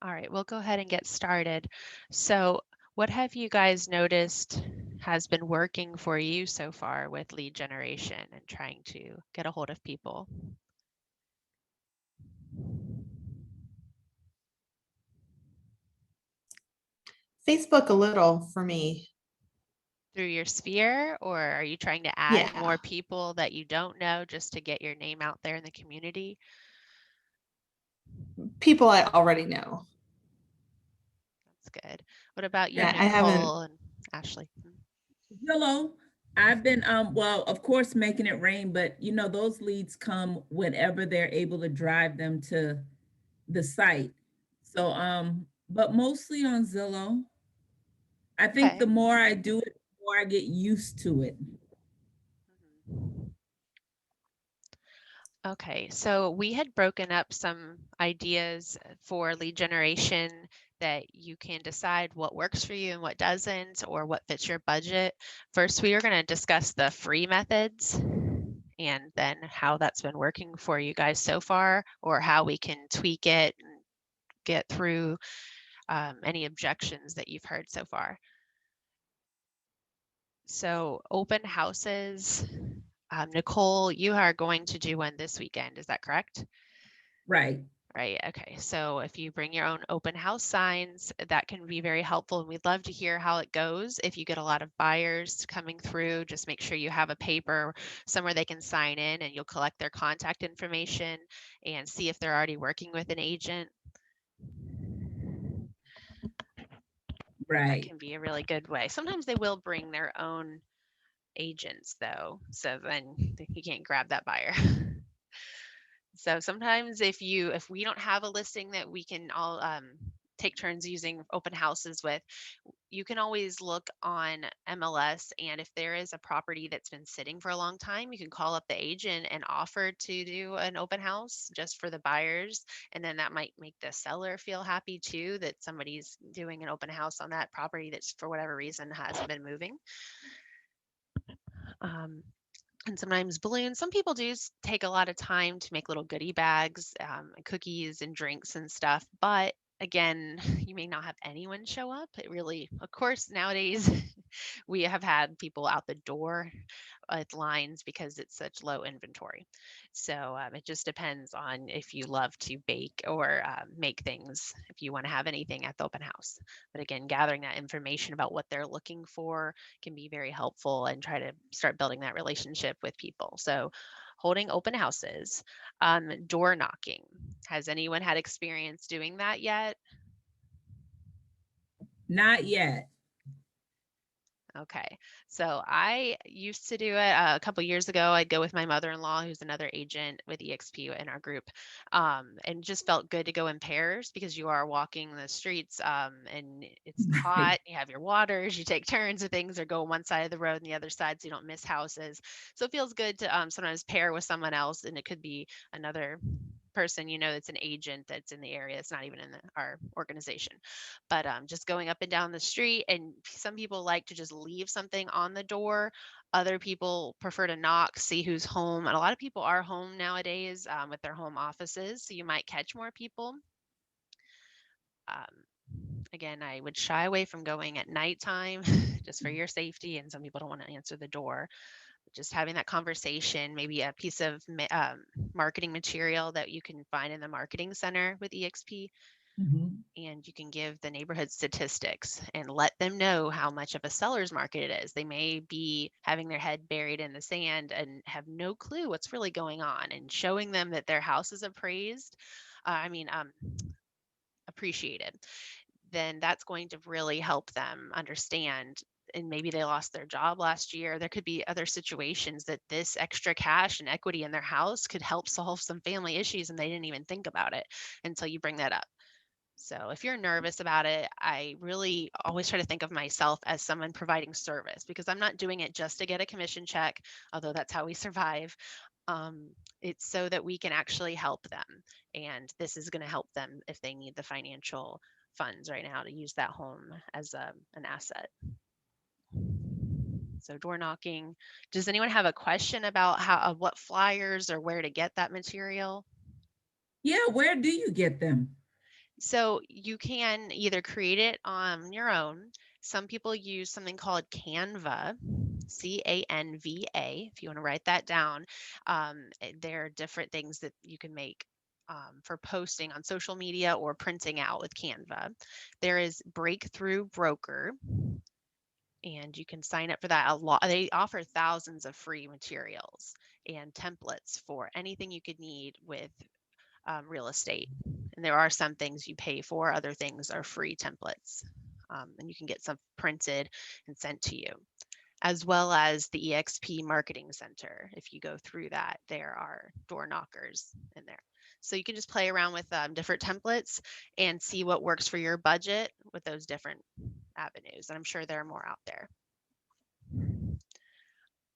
All right, we'll go ahead and get started. So, what have you guys noticed has been working for you so far with lead generation and trying to get a hold of people Facebook a little for me. through your sphere, or are you trying to add Yeah, more people that you don't know just to get your name out there in the community? people I already know. That's good. What about you, Yeah, I haven't. Nicole and Ashley? Hello. I've been well, of course, making it rain, but those leads come whenever they're able to drive them to the site. So but mostly on Zillow. I think Okay. the more I do it, the more I get used to it. Mhm. Okay, so we had broken up some ideas for lead generation that you can decide what works for you and what doesn't, or what fits your budget. First, we are going to discuss the free methods and then how that's been working for you guys so far, or how we can tweak it and get through any objections that you've heard so far. So, open houses. Nicole, you are going to do one this weekend, is that correct? Right. Right. Okay. So if you bring your own open house signs, that can be very helpful. And we'd love to hear how it goes. If you get a lot of buyers coming through, just make sure you have a paper somewhere they can sign in, and you'll collect their contact information and see if they're already working with an agent. That Right. can be a really good way. Sometimes they will bring their own agents though. So then you can't grab that buyer. So sometimes if we don't have a listing that we can all take turns using open houses with, you can always look on MLS, and if there is a property that's been sitting for a long time, you can call up the agent and offer to do an open house just for the buyers, and then that might make the seller feel happy too that somebody's doing an open house on that property that's for whatever reason hasn't been moving. Um, and sometimes balloons. Some people do take a lot of time to make little goodie bags, cookies and drinks and stuff. But again, you may not have anyone show up. It really, of course, nowadays we have had people out the door with lines because it's such low inventory. So it just depends on if you love to bake or make things, if you want to have anything at the open house. But again, gathering that information about what they're looking for can be very helpful, and try to start building that relationship with people. So holding open houses, door knocking. Has anyone had experience doing that yet? Not yet. Okay. So I used to do it a couple years ago. I'd go with my mother-in-law, who's another agent with EXP in our group, and just felt good to go in pairs because you are walking the streets, and it's Right. hot. You have your waters. You take turns of things, or go one side of the road and the other side, so you don't miss houses. So it feels good to sometimes pair with someone else, and it could be another person that's an agent that's in the area. It's not even in our organization, but just going up and down the street. And some people like to just leave something on the door. Other people prefer to knock, see who's home. And a lot of people are home nowadays with their home offices. So you might catch more people. Again, I would shy away from going at nighttime just for your safety. And some people don't want to answer the door. Just having that conversation, maybe a piece of marketing material that you can find in the marketing center with EXP, Mhm. and you can give the neighborhood statistics and let them know how much of a seller's market it is. They may be having their head buried in the sand and have no clue what's really going on, and showing them that their house is appraised, appreciated, then that's going to really help them understand. And maybe they lost their job last year. There could be other situations that this extra cash and equity in their house could help solve some family issues, and they didn't even think about it until you bring that up. So if you're nervous about it, I really always try to think of myself as someone providing service, because I'm not doing it just to get a commission check, although that's how we survive. Um, it's so that we can actually help them. And this is going to help them if they need the financial funds right now to use that home as an asset. So door knocking. Does anyone have a question about what flyers or where to get that material? Yeah, where do you get them? So you can either create it on your own. Some people use something called Canva, Canva, if you want to write that down. There are different things that you can make for posting on social media or printing out with Canva. There is Breakthrough Broker, and you can sign up for that. A lot, they offer thousands of free materials and templates for anything you could need with real estate. And there are some things you pay for, other things are free templates. And you can get some printed and sent to you, as well as the EXP Marketing Center. If you go through that, there are door knockers in there. So you can just play around with different templates and see what works for your budget with those different avenues. And I'm sure there are more out there.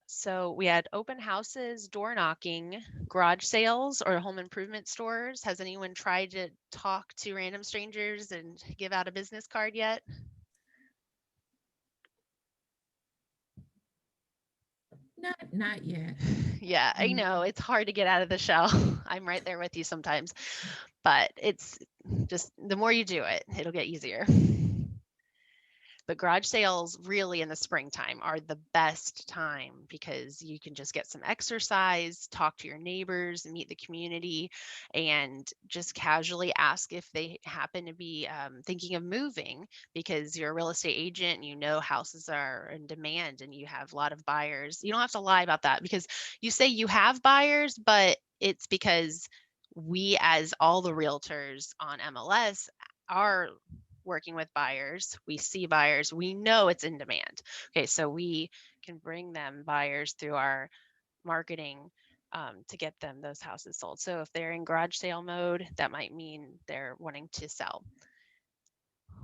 So we had open houses, door knocking, garage sales, or home improvement stores. Has anyone tried to talk to random strangers and give out a business card yet? Not yet. Yeah, I know it's hard to get out of the shell. I'm right there with you sometimes, but it's just the more you do it, it'll get easier. But garage sales really in the springtime are the best time because you can just get some exercise, talk to your neighbors, meet the community, and just casually ask if they happen to be thinking of moving, because you're a real estate agent and you know houses are in demand and you have a lot of buyers. You don't have to lie about that, because you say you have buyers, but it's because we, as all the realtors on MLS, are working with buyers. We see buyers, we know it's in demand. Okay, so we can bring them buyers through our marketing to get them those houses sold. So if they're in garage sale mode, that might mean they're wanting to sell.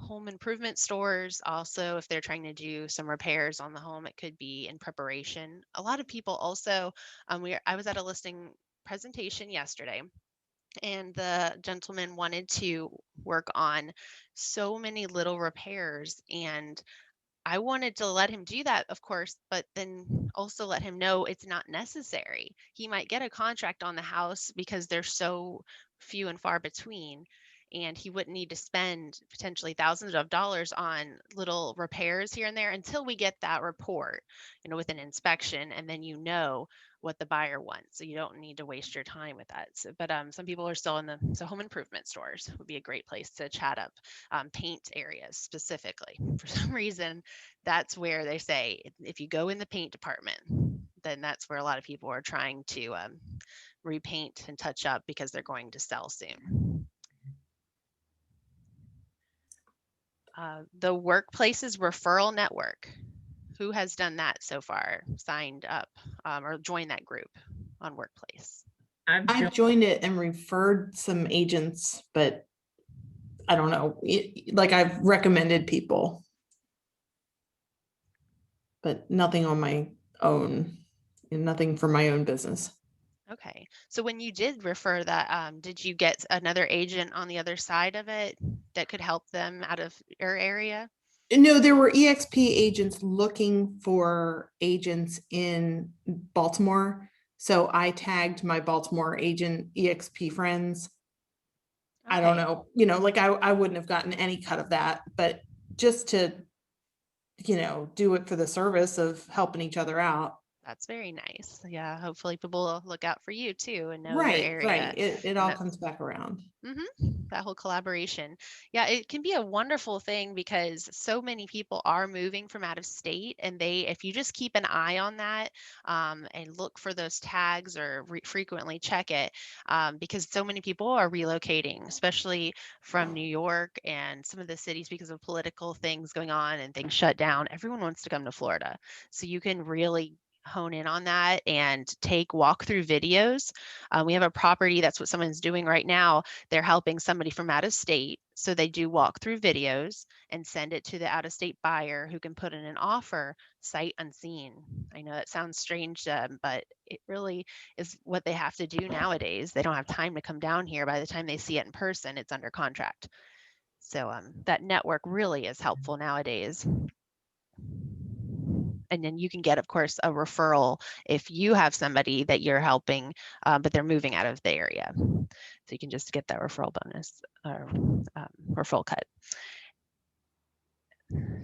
Home improvement stores also, if they're trying to do some repairs on the home, it could be in preparation. A lot of people also, I was at a listing presentation yesterday, and the gentleman wanted to work on so many little repairs, and I wanted to let him do that, of course, but then also let him know it's not necessary. He might get a contract on the house because they're so few and far between, and he wouldn't need to spend potentially thousands of dollars on little repairs here and there until we get that report, with an inspection, and then what the buyer wants. So you don't need to waste your time with that. So, but some people are still so home improvement stores would be a great place to chat up paint areas specifically. For some reason, that's where they say if you go in the paint department, then that's where a lot of people are trying to repaint and touch up because they're going to sell soon. The Workplaces Referral Network. Who has done that so far? Signed up or joined that group on Workplace? I've joined it and referred some agents, but I don't know, like I've recommended people, but nothing on my own, and nothing for my own business. Okay. So when you did refer that, did you get another agent on the other side of it that could help them out of your area? No, there were EXP agents looking for agents in Baltimore. So I tagged my Baltimore agent EXP friends. I don't Okay. know, like I wouldn't have gotten any cut of that, but just to, do it for the service of helping each other out. That's very nice. Yeah. Hopefully people will look out for you too and know your Right, area. right. It And all that's comes back around. that whole collaboration. Yeah, it can be a wonderful thing because so many people are moving from out of state, and if you just keep an eye on that and look for those tags or frequently check it, because so many people are relocating, especially from New York and some of the cities because of political things going on and things shut down. Everyone wants to come to Florida, so you can really hone in on that and take walkthrough videos. We have a property, that's what someone's doing right now. They're helping somebody from out of state. So they do walkthrough videos and send it to the out of state buyer who can put in an offer sight unseen. I know that sounds strange, but it really is what they have to do nowadays. They don't have time to come down here. By the time they see it in person, it's under contract. So that network really is helpful nowadays. And then you can get, of course, a referral if you have somebody that you're helping, but they're moving out of the area. So you can just get that referral bonus or referral cut.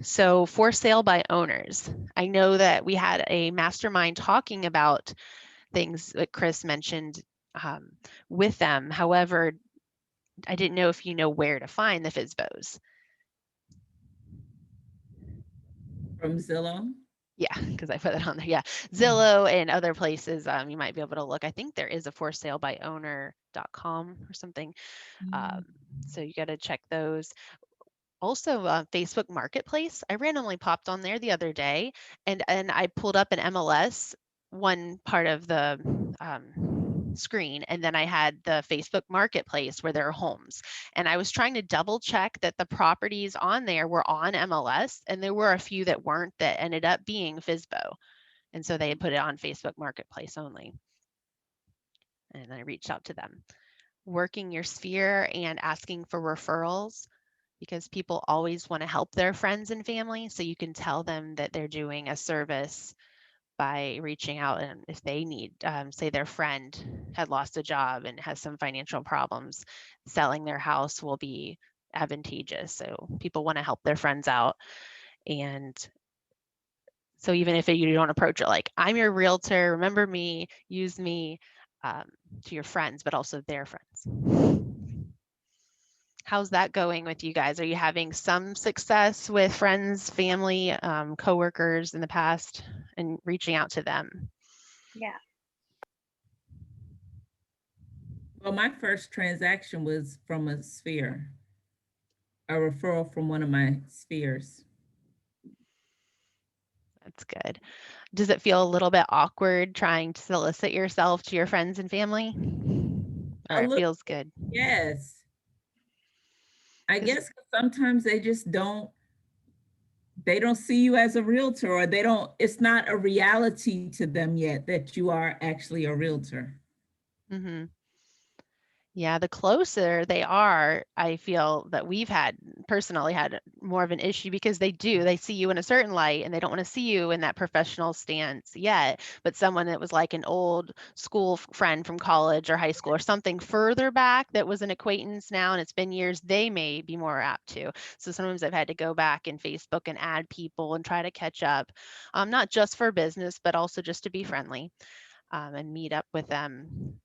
So for sale by owners, I know that we had a mastermind talking about things that Chris mentioned with them. However, I didn't know if you know where to find the FSBOs. From Zillow? Yeah, because I put that on there. Yeah, Zillow and other places, you might be able to look. I think there is a for sale by owner.com or something. So you got to check those. Also, Facebook Marketplace. I randomly popped on there the other day, and I pulled up an MLS, one part of the screen, and then I had the Facebook Marketplace where there are homes. And I was trying to double check that the properties on there were on MLS, and there were a few that weren't that ended up being FSBO. And so they had put it on Facebook Marketplace only. And I reached out to them. Working your sphere and asking for referrals, because people always want to help their friends and family. So you can tell them that they're doing a service by reaching out, and if they need, say their friend had lost a job and has some financial problems, selling their house will be advantageous. So people want to help their friends out. And so even if you don't approach it like, I'm your realtor, remember me, use me, to your friends, but also their friends. How's that going with you guys? Are you having some success with friends, family, coworkers in the past and reaching out to them? Yeah. Well, my first transaction was from a sphere, a referral from one of my spheres. That's good. Does it feel a little bit awkward trying to solicit yourself to your friends and family? Or A it little, feels good? yes. I 'Cause- guess sometimes they just they don't see you as a realtor, or it's not a reality to them yet that you are actually a realtor. Mhm. Yeah, the closer they are, I feel that we've personally had more of an issue, because they see you in a certain light and they don't want to see you in that professional stance yet. But someone that was like an old school friend from college or high school or something further back that was an acquaintance now and it's been years, they may be more apt to. So sometimes I've had to go back in Facebook and add people and try to catch up, not just for business, but also just to be friendly, and meet up with them.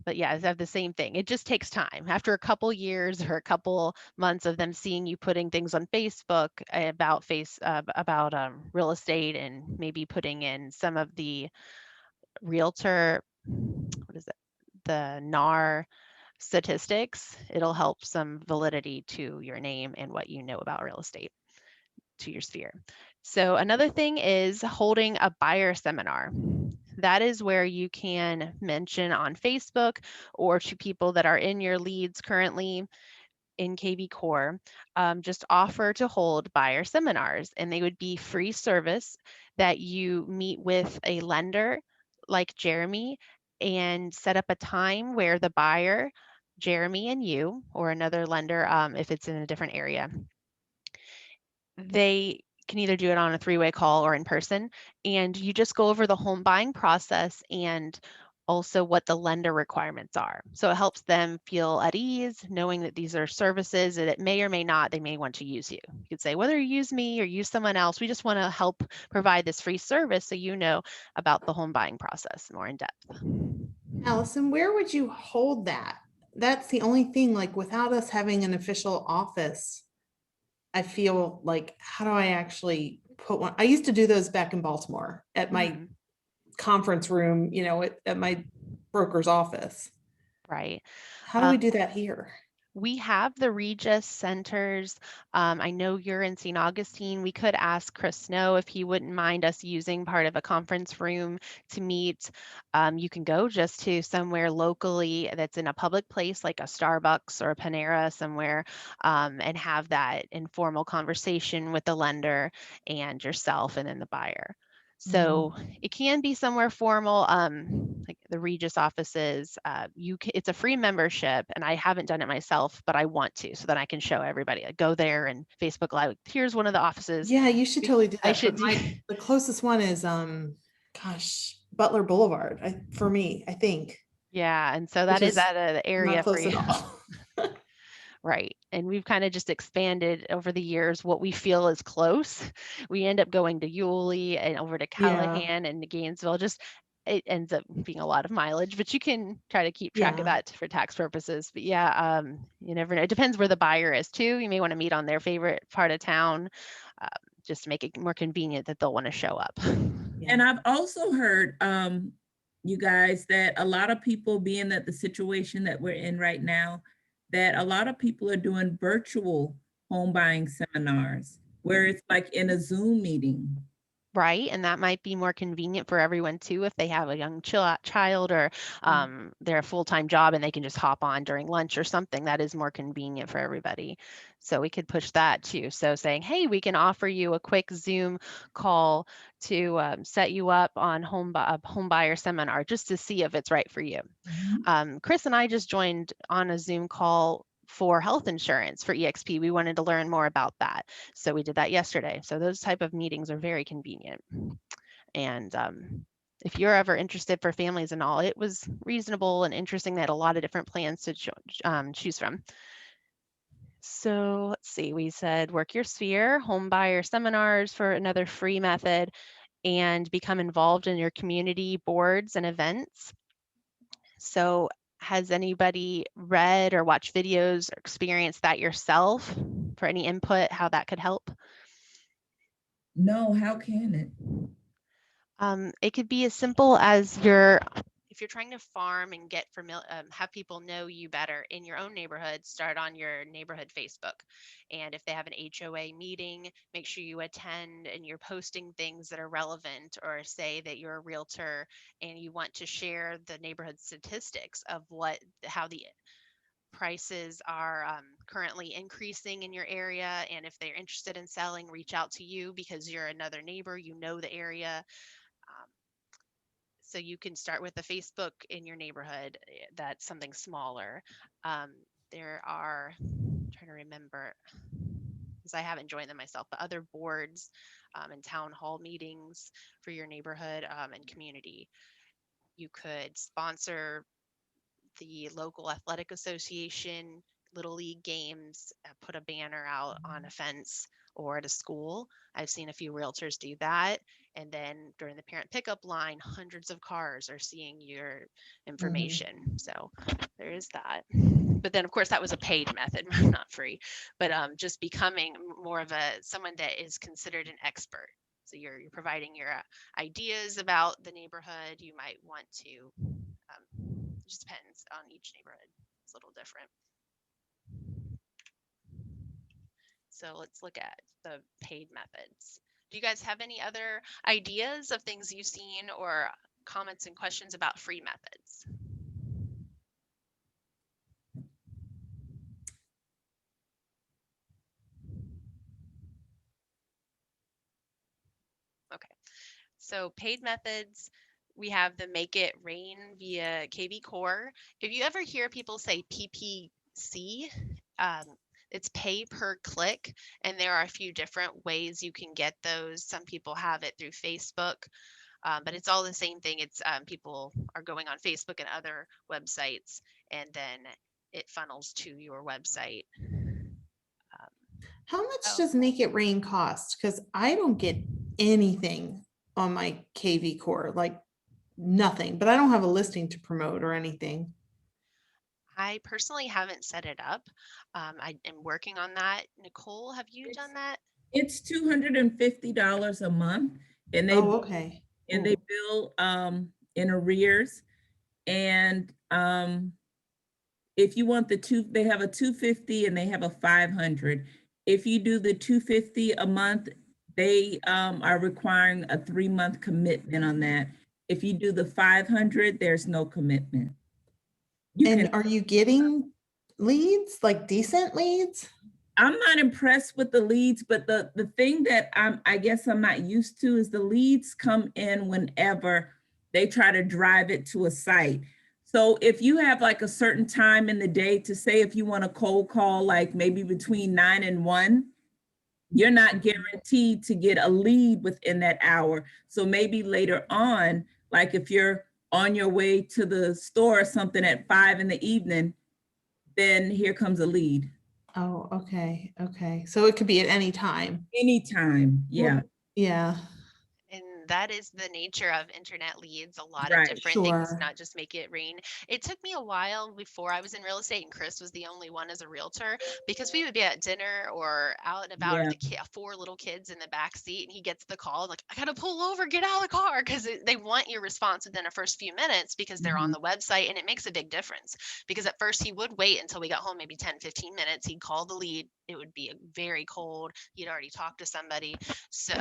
But yeah, I have the same thing. It just takes time. After a couple years or a couple months of them seeing you putting things on Facebook about real estate, and maybe putting in some of the realtor, what is it, the NAR statistics, it'll help some validity to your name and what you know about real estate to your sphere. So another thing is holding a buyer seminar. That is where you can mention on Facebook or to people that are in your leads currently in KV Core, just offer to hold buyer seminars, and they would be free service that you meet with a lender like Jeremy and set up a time where the buyer, Jeremy, and you, or another lender, if it's in a different area, they can either do it on a three-way call or in person, and you just go over the home buying process and also what the lender requirements are. So it helps them feel at ease knowing that these are services that it may or may not, they may want to use you. You could say, whether you use me or use someone else, we just want to help provide this free service so you know about the home buying process more in depth. Allison, where would you hold that? That's the only thing, like without us having an official office, I feel like, how do I actually put one? I used to do those back in Baltimore at my Mhm. conference room, at my broker's office. Right. How do we do that here? We have the Regis centers. I know you're in St. Augustine. We could ask Chris Snow if he wouldn't mind us using part of a conference room to meet. You can go just to somewhere locally that's in a public place like a Starbucks or a Panera somewhere, and have that informal conversation with the lender and yourself and then the buyer. So it can be somewhere formal. Like the Regis offices. It's a free membership, and I haven't done it myself, but I want to, so that I can show everybody. I go there and Facebook Live. Here's one of the offices. Yeah, you should totally do I that. should But do. the closest one is gosh, Butler Boulevard. For me, I think, Yeah, and so which that is is at the not area for close you. at all. Right. And we've kind of just expanded over the years what we feel is close. We end up going to Yulee and over to Yeah, Callahan and to Gainesville. Just it ends up being a lot of mileage, but you can try to keep track of yeah, that for tax purposes. But yeah, you never know. It depends where the buyer is too. You may want to meet on their favorite part of town, uh, just to make it more convenient that they'll want to show up. yeah. And I've also heard, you guys, that a lot of people, being that the situation that we're in right now, that a lot of people are doing virtual home buying seminars where it's like in a Zoom meeting. Right, and that might be more convenient for everyone too if they have a young child, or they're a full-time job and they can just hop on during lunch or something. That is more convenient for everybody. So we could push that too. So saying, hey, we can offer you a quick Zoom call to set you up on a home buyer seminar just to see if it's right for you. Chris and I just joined on a Zoom call for health insurance for EXP. We wanted to learn more about that. So we did that yesterday. So those type of meetings are very convenient. And if you're ever interested for families and all, it was reasonable and interesting. They had a lot of different plans to choose from. So let's see, we said work your sphere, home buyer seminars for another free method, and become involved in your community boards and events. So has anybody read or watched videos or experienced that yourself for any input, how that could help? No, how can it? It could be as simple as if you're trying to farm and get familiar, have people know you better in your own neighborhood, start on your neighborhood Facebook. And if they have an HOA meeting, make sure you attend and you're posting things that are relevant, or say that you're a realtor and you want to share the neighborhood statistics of how the prices are currently increasing in your area. And if they're interested in selling, reach out to you because you're another neighbor, you know the area. Um, so you can start with a Facebook in your neighborhood. That's something smaller. Um, there are, I'm trying to remember, because I haven't joined them myself, but other boards and town hall meetings for your neighborhood and community. You could sponsor the local athletic association, little league games, put a banner out on a fence or at a school. I've seen a few realtors do that. And then during the parent pickup line, hundreds of cars are seeing your information. So there is that. But then, of course, that was a paid method, not free. But just becoming more of someone that is considered an expert. So you're providing your ideas about the neighborhood. You might want to it just depends on each neighborhood. It's a little different. So let's look at the paid methods. Do you guys have any other ideas of things you've seen or comments and questions about free methods? Okay, so paid methods, we have the Make It Rain via KV Core. If you ever hear people say PPC, um, it's pay per click, and there are a few different ways you can get those. Some people have it through Facebook, but it's all the same thing. It's people are going on Facebook and other websites, and then it funnels to your website. How much Oh, does Make It Rain cost? Because I don't get anything on my KV Core, like nothing, but I don't have a listing to promote or anything. I personally haven't set it up. I am working on that. Nicole, have you It's done that? it's $250 a month, and Oh, okay. they Ooh. bill in arrears. And if you want they have a 250 and they have a 500. If you do the 250 a month, they are requiring a 3-month commitment on that. If you do the 500, there's no commitment. You can. And are you getting leads, like decent leads? I'm not impressed with the leads, but the thing that I guess I'm not used to is the leads come in whenever they try to drive it to a site. So if you have like a certain time in the day to say if you want a cold call, like maybe between 9 and 1, you're not guaranteed to get a lead within that hour. So maybe later on, like if you're on your way to the store or something at 5 in the evening, then here comes a lead. Oh, okay, okay. So it could be at any time. Anytime. Yeah. Yeah, And that is the nature of internet leads, a lot of Right. different things, sure. not just make it rain. It took me a while before I was in real estate and Chris was the only one as a realtor because we would be at dinner or out and about, or Yeah. the four little kids in the back seat, and he gets the call like, I gotta pull over, get out of the car, because they want your response within the first few minutes because they're on Mhm. the website, and it makes a big difference. Because at first he would wait until we got home, maybe 10-15 minutes. He'd call the lead. It would be very cold. He'd already talked to somebody. So,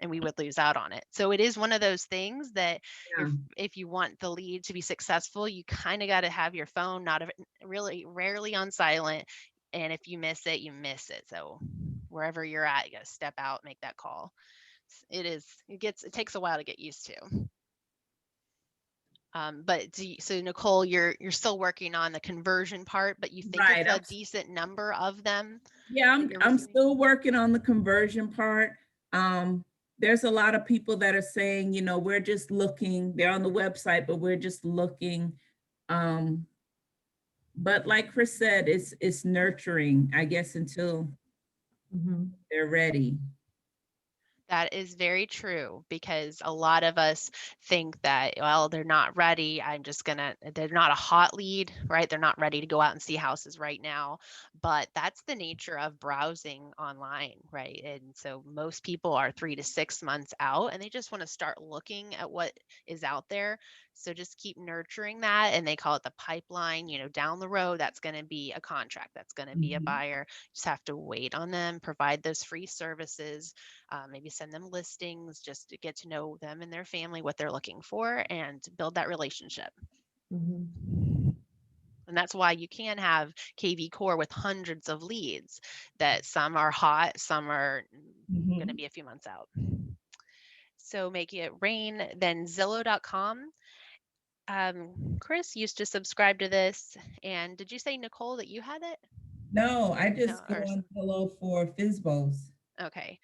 and we would lose out on it. So it is one of those things that Yeah. if you want the lead to be successful, you kind of got to have your phone not really rarely on silent. And if you miss it, you miss it. So wherever you're at, you got to step out, make that call. It takes a while to get used to. So Nicole, you're still working on the conversion part, but you think Right. it's a decent number of them Yeah, that you're I'm receiving? still working on the conversion part. Um, there's a lot of people that are saying, we're just looking, they're on the website, but we're just looking. Um, but like Chris said, it's nurturing, I guess, until Mhm. they're ready. That is very true because a lot of us think that, well, they're not ready. They're not a hot lead, right? They're not ready to go out and see houses right now. But that's the nature of browsing online, right? And so most people are 3 to 6 months out and they just want to start looking at what is out there. So just keep nurturing that. And they call it the pipeline, down the road, that's going to be a contract, that's going to be a Mhm. buyer. Just have to wait on them, provide those free services, maybe send them listings just to get to know them and their family, what they're looking for, and build that relationship. Mhm. And that's why you can have KV Core with hundreds of leads, that some are hot, some are going to Mhm. be a few months out. So make it rain. Then Zillow.com. Chris used to subscribe to this. And did you say, Nicole, that you had it? No, I No, just go or on Zillow for FISBOs. okay.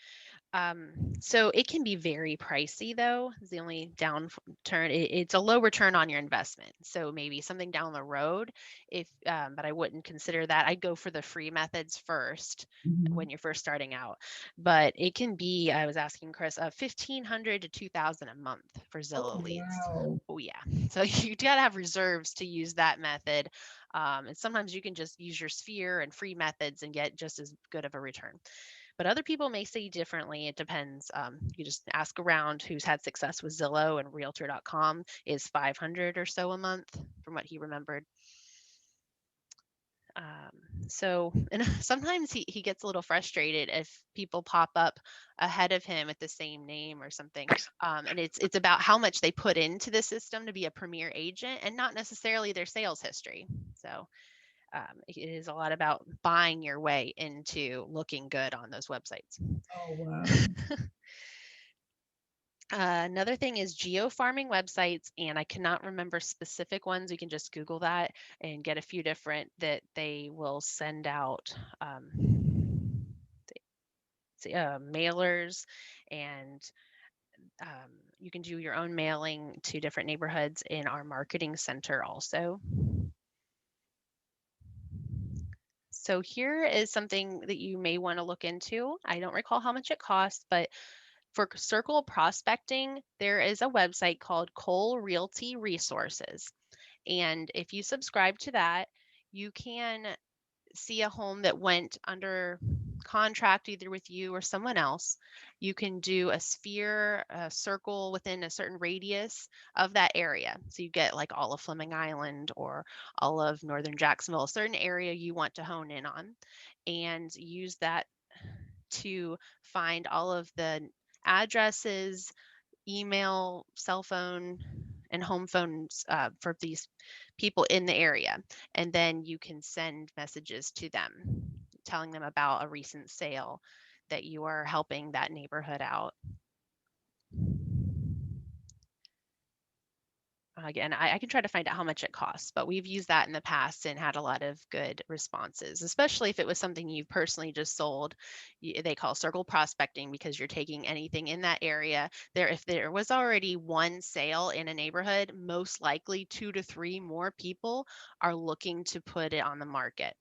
So it can be very pricey though, is the only downturn. It's a low return on your investment. So maybe something down the road, but I wouldn't consider that. I'd go for the free methods first Mhm. when you're first starting out. But it can be, I was asking Chris, 1,500 to 2,000 a month for Oh, Zillow leads. wow. Oh yeah. So you gotta have reserves to use that method. And sometimes you can just use your sphere and free methods and get just as good of a return, but other people may say differently. It depends. You just ask around who's had success with Zillow, and Realtor.com is 500 or so a month from what he remembered. And sometimes he gets a little frustrated if people pop up ahead of him with the same name or something. And it's about how much they put into the system to be a premier agent and not necessarily their sales history. So it is a lot about buying your way into looking good on those websites. Oh, wow. Another thing is geo farming websites, and I cannot remember specific ones. You can just Google that and get a few different that they will send out mailers, and you can do your own mailing to different neighborhoods in our marketing center also. So here is something that you may want to look into. I don't recall how much it costs, but for circle prospecting, there is a website called Cole Realty Resources. And if you subscribe to that, you can see a home that went under contract either with you or someone else. You can do a sphere, a circle within a certain radius of that area. So you get like all of Fleming Island or all of Northern Jacksonville, a certain area you want to hone in on, and use that to find all of the addresses, email, cell phone, and home phones for these people in the area. And then you can send messages to them telling them about a recent sale that you are helping that neighborhood out. Again, I can try to find out how much it costs, but we've used that in the past and had a lot of good responses, especially if it was something you personally just sold. They call circle prospecting because you're taking anything in that area. If there was already one sale in a neighborhood, most likely 2 to 3 more people are looking to put it on the market.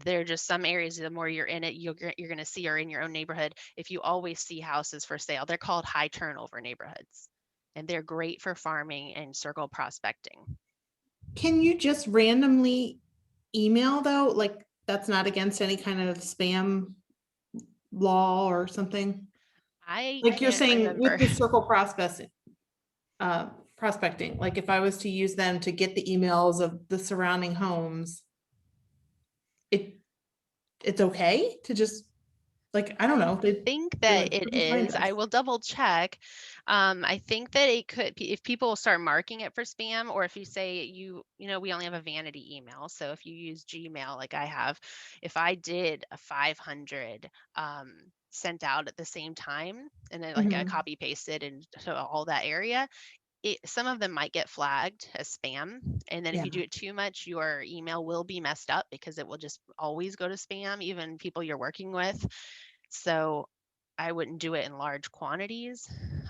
There are just some areas, the more you're in it, you're going to see, or in your own neighborhood, if you always see houses for sale, they're called high turnover neighborhoods, and they're great for farming and circle prospecting. Can you just randomly email though? Like that's not against any kind of spam law or something? I Like you're can't saying remember. with the circle prospecting, like if I was to use them to get the emails of the surrounding homes, it it's okay to just like, I don't I know, think they're that like, it "Please find is. I us." will double check. I think that it could be if people start marking it for spam, or if you say we only have a vanity email. So if you use Gmail, like I have, if I did a 500 sent out at the same time, and then like I Mhm. copy pasted into all that area, some of them might get flagged as spam. And then if Yeah. you do it too much, your email will be messed up because it will just always go to spam, even people you're working with. So I wouldn't do it in large quantities.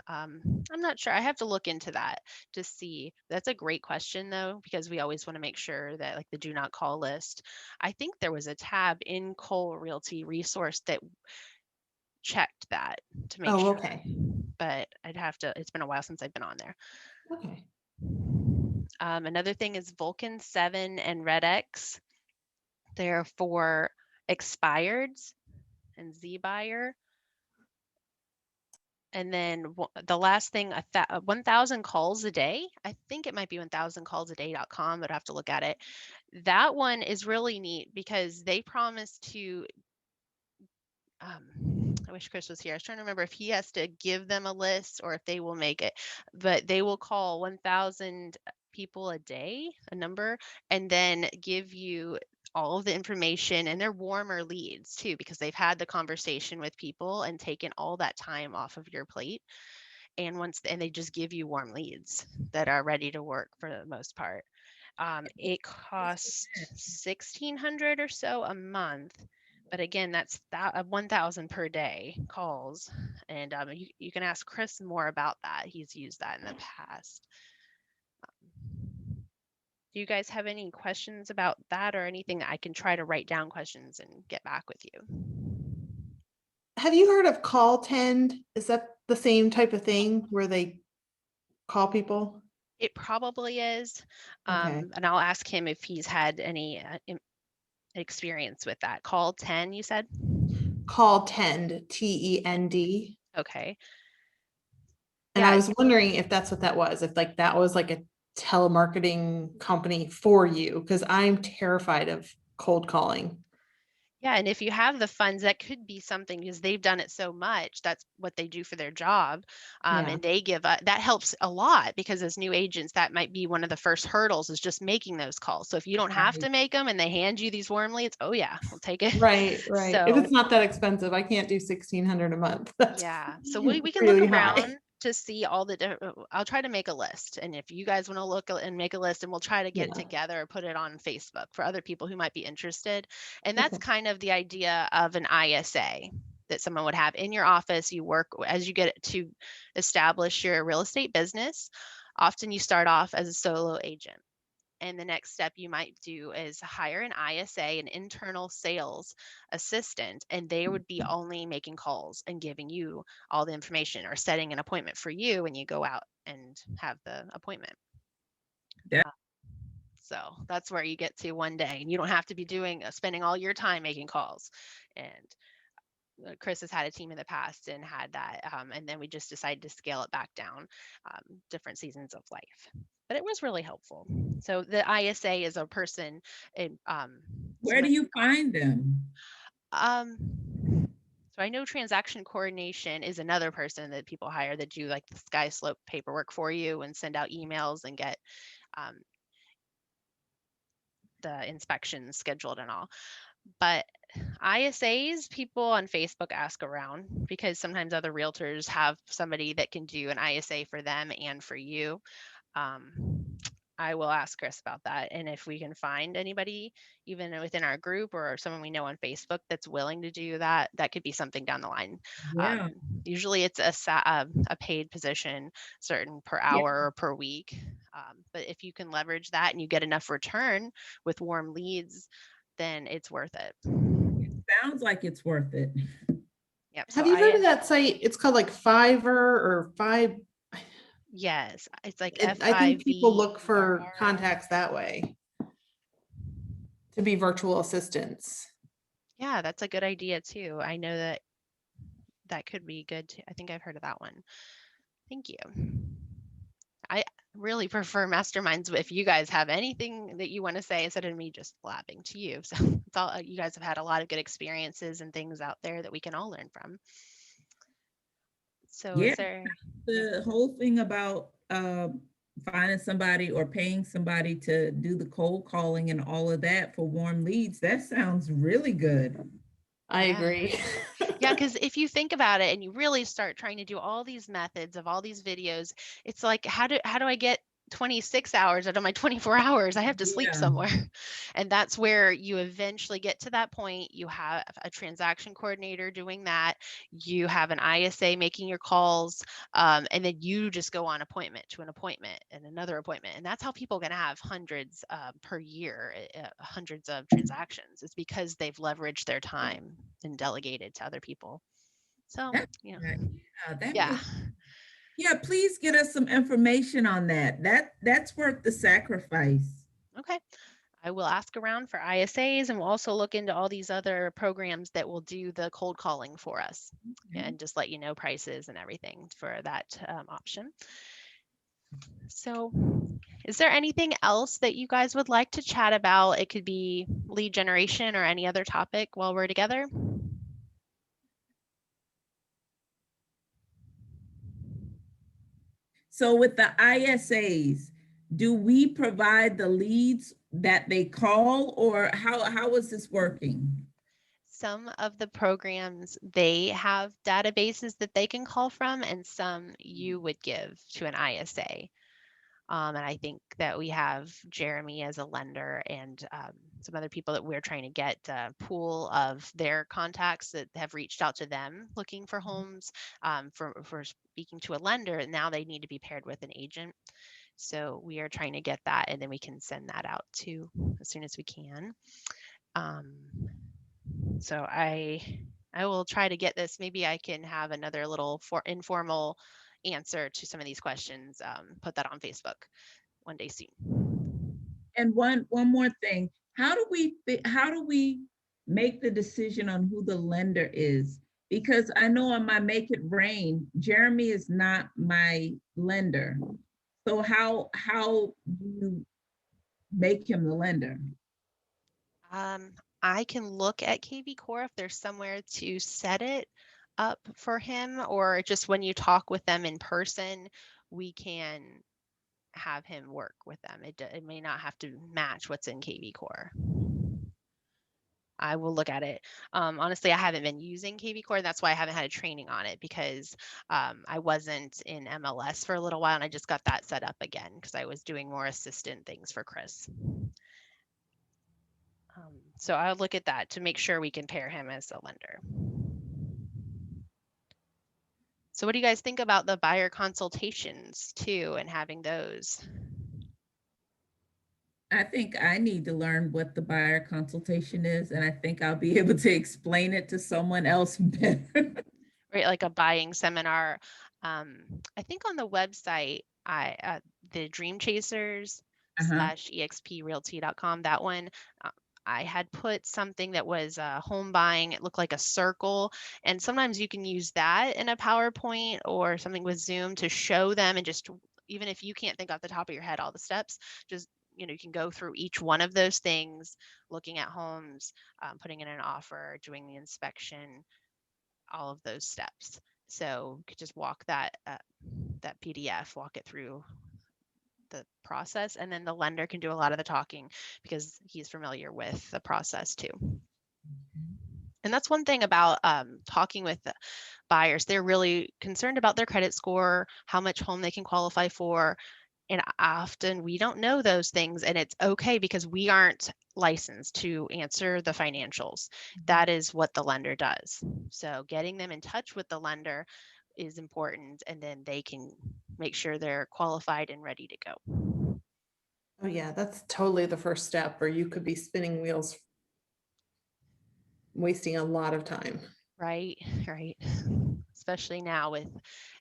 I'm not sure. I have to look into that to see. That's a great question, though, because we always want to make sure that, like the do not call list, I think there was a tab in Cole Realty resource that checked that to make Oh, sure. okay. But it's been a while since I've been on there. Okay. Another thing is Vulcan 7 and Red X. They're for expireds and Z buyer. And then the last thing, 1,000 calls a day. I think it might be 1000callsaday.com, but I have to look at it. That one is really neat because they promise to. I wish Chris was here. I was trying to remember if he has to give them a list or if they will make it, but they will call 1,000 people a day, a number, and then give you all of the information. And they're warmer leads too because they've had the conversation with people and taken all that time off of your plate. And they just give you warm leads that are ready to work for the most part. It costs 1,600 or so a month, but again, that's 1,000 per day calls. And you can ask Chris more about that. He's used that in the past. Do you guys have any questions about that or anything? I can try to write down questions and get back with you. Have you heard of call tend? Is that the same type of thing where they call people? It probably is. Okay. And I'll ask him if he's had any experience with that. Call 10, you said? Call tend, TEND. Okay. And I Yeah, was wondering if that's what that was, if like that was like a telemarketing company for you, because I'm terrified of cold calling. yeah, and if you have the funds, that could be something because they've done it so much. That's what they do for their job, Yeah. and they give that helps a lot because as new agents, that might be one of the first hurdles is just making those calls. So if you don't have Right. to make them and they hand you these warm leads, oh yeah, we'll take it. Right, right. If So it's not that expensive, I can't do 1,600 a month. That's yeah, so we can look really high. around to see all the I'll try to make a list, and if you guys want to look and make a list, and we'll try to get Yeah. together or put it on Facebook for other people who might be interested. And that's Okay. kind of the idea of an ISA that someone would have in your office. You work as you get to establish your real estate business. Often you start off as a solo agent. And the next step you might do is hire an ISA, an internal sales assistant, and they would be only making calls and giving you all the information or setting an appointment for you when you go out and have the appointment. That Uh, So that's where you get to one day, and you don't have to be spending all your time making calls. And Chris has had a team in the past and had that, and then we just decided to scale it back down, different seasons of life. But it was really helpful. So the ISA is a person, in, where do sometimes, you find them? um, so I know transaction coordination is another person that people hire that do like the sky slope paperwork for you and send out emails and get um, the inspections scheduled and all. But ISAs, people on Facebook ask around because sometimes other realtors have somebody that can do an ISA for them and for you. I will ask Chris about that. And if we can find anybody, even within our group or someone we know on Facebook that's willing to do that, that could be something down the line. Yeah. Usually it's a paid position, certain per Yeah. hour or per week. But if you can leverage that and you get enough return with warm leads, then it's worth it. Sounds like it's worth it. Yep. So Have you heard of that site? It's called like Fiverr or Five. yes, it's like I think people look for FIVER. contacts that way to be virtual assistants. Yeah, that's a good idea too. I know that that could be good too. I think I've heard of that one. Thank you. I really prefer masterminds if you guys have anything that you want to say instead of me just blabbing to you. So it's all, you guys have had a lot of good experiences and things out there that we can all learn from. So Yeah. is there The whole thing about finding somebody or paying somebody to do the cold calling and all of that for warm leads, that sounds really good. I Yeah. agree. Yeah, because if you think about it and you really start trying to do all these methods of all these videos, it's like, how do I get 26 hours out of my 24 hours? I have to sleep Yeah. somewhere. And that's where you eventually get to that point. You have a transaction coordinator doing that. You have an ISA making your calls. And then you just go on appointment to an appointment and another appointment. And that's how people can have hundreds per year, hundreds of transactions. It's because they've leveraged their time and delegated to other people. So, That, yeah. that Yeah. makes, yeah, please get us some information on that. That's worth the sacrifice. Okay. I will ask around for ISAs and we'll also look into all these other programs that will do the cold calling for us and just let you know prices and everything for that option. So, is there anything else that you guys would like to chat about? It could be lead generation or any other topic while we're together. So with the ISAs, do we provide the leads that they call, or how is this working? Some of the programs, they have databases that they can call from, and some you would give to an ISA. And I think that we have Jeremy as a lender and some other people that we're trying to get a pool of their contacts that have reached out to them looking for homes for speaking to a lender. And now they need to be paired with an agent. So we are trying to get that, and then we can send that out too as soon as we can. So I will try to get this. Maybe I can have another little informal answer to some of these questions. Put that on Facebook one day soon. And one more thing, how do we make the decision on who the lender is? Because I know on my Make It Rain, Jeremy is not my lender. So how do you make him the lender? I can look at KV Core if there's somewhere to set it up for him, or just when you talk with them in person, we can have him work with them. It may not have to match what's in KV Core. I will look at it. Honestly, I haven't been using KV Core. That's why I haven't had a training on it, because I wasn't in MLS for a little while and I just got that set up again because I was doing more assistant things for Chris. So I'll look at that to make sure we can pair him as a lender. So what do you guys think about the buyer consultations too and having those? I think I need to learn what the buyer consultation is, and I think I'll be able to explain it to someone else better. Right, like a buying seminar. I think on the website, the Dream Chasers /exprealty.com, that one, I had put something that was home buying. It looked like a circle. And sometimes you can use that in a PowerPoint or something with Zoom to show them, and just, even if you can't think off the top of your head all the steps, just, you can go through each one of those things, looking at homes, putting in an offer, doing the inspection, all of those steps. So you could just walk that PDF, walk it through the process, and then the lender can do a lot of the talking because he's familiar with the process too. And that's one thing about talking with buyers. They're really concerned about their credit score, how much home they can qualify for. And often we don't know those things, and it's okay because we aren't licensed to answer the financials. That is what the lender does. So getting them in touch with the lender is important, and then they can make sure they're qualified and ready to go. Oh yeah, that's totally the first step, or you could be spinning wheels, wasting a lot of time. Right, right. Especially now with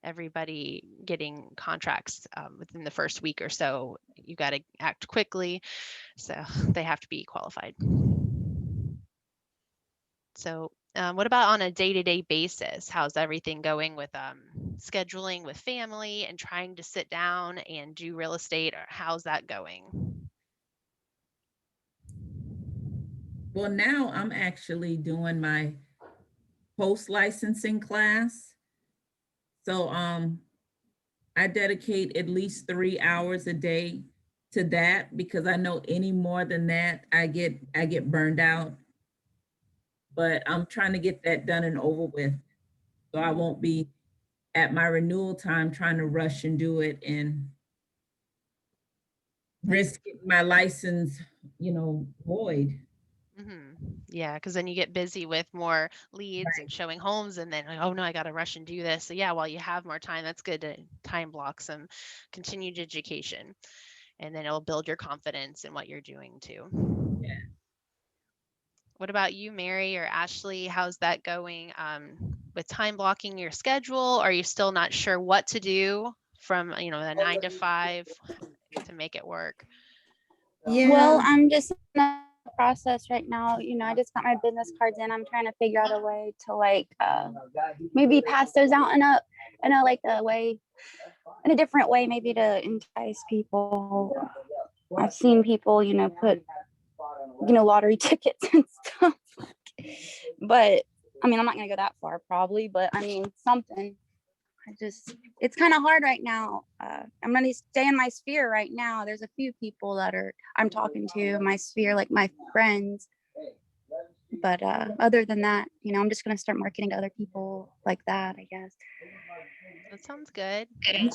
everybody getting contracts within the first week or so, you got to act quickly. So they have to be qualified. So, what about on a day-to-day basis? How's everything going with scheduling with family and trying to sit down and do real estate? Or how's that going? Well, now I'm actually doing my post licensing class. So I dedicate at least 3 hours a day to that because I know any more than that, I get burned out. But I'm trying to get that done and over with. So I won't be at my renewal time trying to rush and do it and risk getting my license, void. Yeah, because then you get busy with more leads and showing homes, and then like, oh no, I got to rush and do this. So yeah, while you have more time, that's good to time block some continued education, and then it'll build your confidence in what you're doing too. Yeah. What about you, Mary or Ashley? How's that going with time blocking your schedule? Are you still not sure what to do from the 9 to 5 to make it work? Well, Yeah, I'm just in the process right now. I just got my business cards in. I'm trying to figure out a way to like maybe pass those out like a way, in a different way, maybe to entice people. I've seen people, put, lottery tickets and stuff. But I mean, I'm not gonna go that far probably, but I mean something. It's kind of hard right now. I'm going to stay in my sphere right now. There's a few people that I'm talking to in my sphere, like my friends. But other than that, I'm just going to start marketing to other people like that, I guess. That sounds good. Yeah.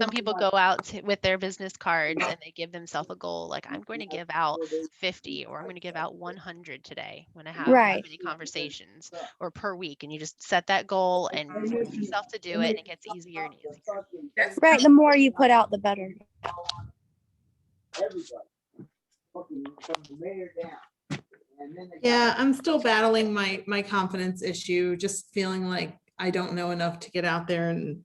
Some people go out with their business cards and they give themselves a goal like, I'm going to give out 50 or I'm going to give out 100 today when I have that many conversations or per week. And you just set that goal and force yourself to do it, and it gets easier and easier. Right. The more you put out, the better. yeah, I'm still battling my confidence issue, just feeling like I don't know enough to get out there and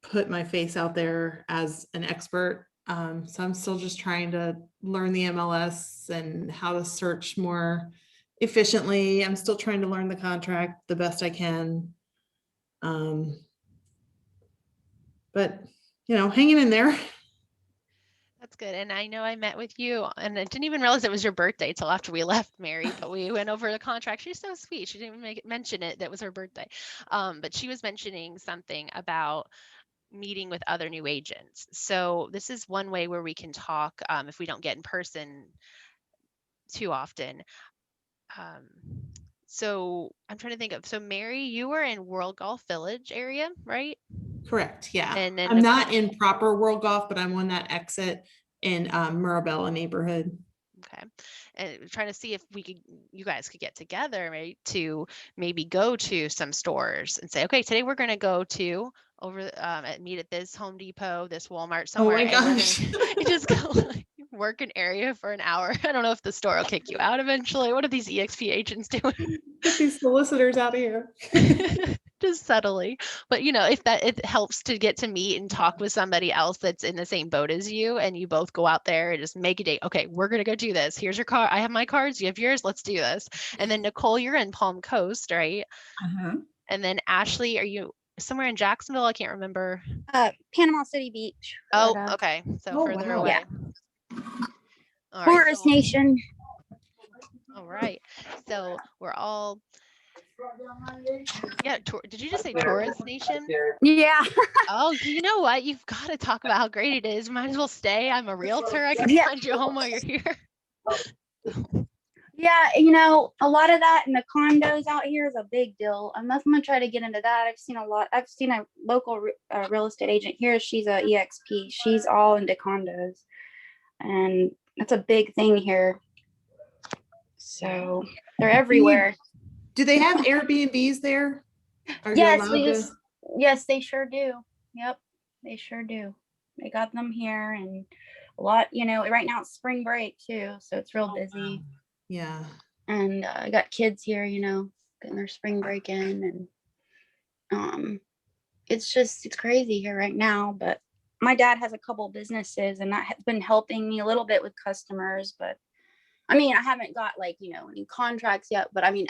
put my face out there as an expert. So I'm still just trying to learn the MLS and how to search more efficiently. I'm still trying to learn the contract the best I can. But hanging in there. That's good. And I know I met with you and I didn't even realize it was your birthday till after we left, Mary, but we went over the contract. She's so sweet. She didn't even mention it. That was her birthday. But she was mentioning something about meeting with other new agents. So this is one way where we can talk if we don't get in person too often. Um, so I'm trying to think so Mary, you were in World Golf Village area, right? Correct. Yeah. And then I'm not in proper World Golf, but I'm on that exit in Mirabella neighborhood. Okay. And trying to see if you guys could get together, right, to maybe go to some stores and say, okay, today we're going to go to meet at this Home Depot, this Walmart, somewhere. Oh my And we're gosh. going to just go work an area for an hour. I don't know if the store will kick you out eventually. What are these EXP agents doing? Get these solicitors out of here. Just subtly. But if it helps to get to meet and talk with somebody else that's in the same boat as you, and you both go out there and just make a date. Okay, we're gonna go do this. Here's your car. I have my cards. You have yours. Let's do this. And then Nicole, you're in Palm Coast, right? Uh-huh. And then Ashley, are you somewhere in Jacksonville? I can't remember. Panama City Beach. Oh, Florida. okay. So further away. All right, Tourist nation. All right. So we're all did you just say tourist nation? Yeah. Oh, you know what? You've got to talk about how great it is. Might as well stay. I'm a realtor. I can find you a home while you're here. Yeah, you know, a lot of that in the condos out here is a big deal. I'm gonna try to get into that. I've seen a lot. I've seen a local real estate agent here. She's a EXP. She's all into condos, and that's a big thing here. So they're everywhere. Do they have Airbnbs there? Are you Yes, allowed to? yes, they sure do. Yep, they sure do. They got them here, and a lot, you know, right now it's spring break too, so it's real busy. Yeah. And I got kids here, you know, getting their spring break in, and it's crazy here right now. But my dad has a couple businesses, and that has been helping me a little bit with customers. But I mean, I haven't got like, you know, any contracts yet, but I mean,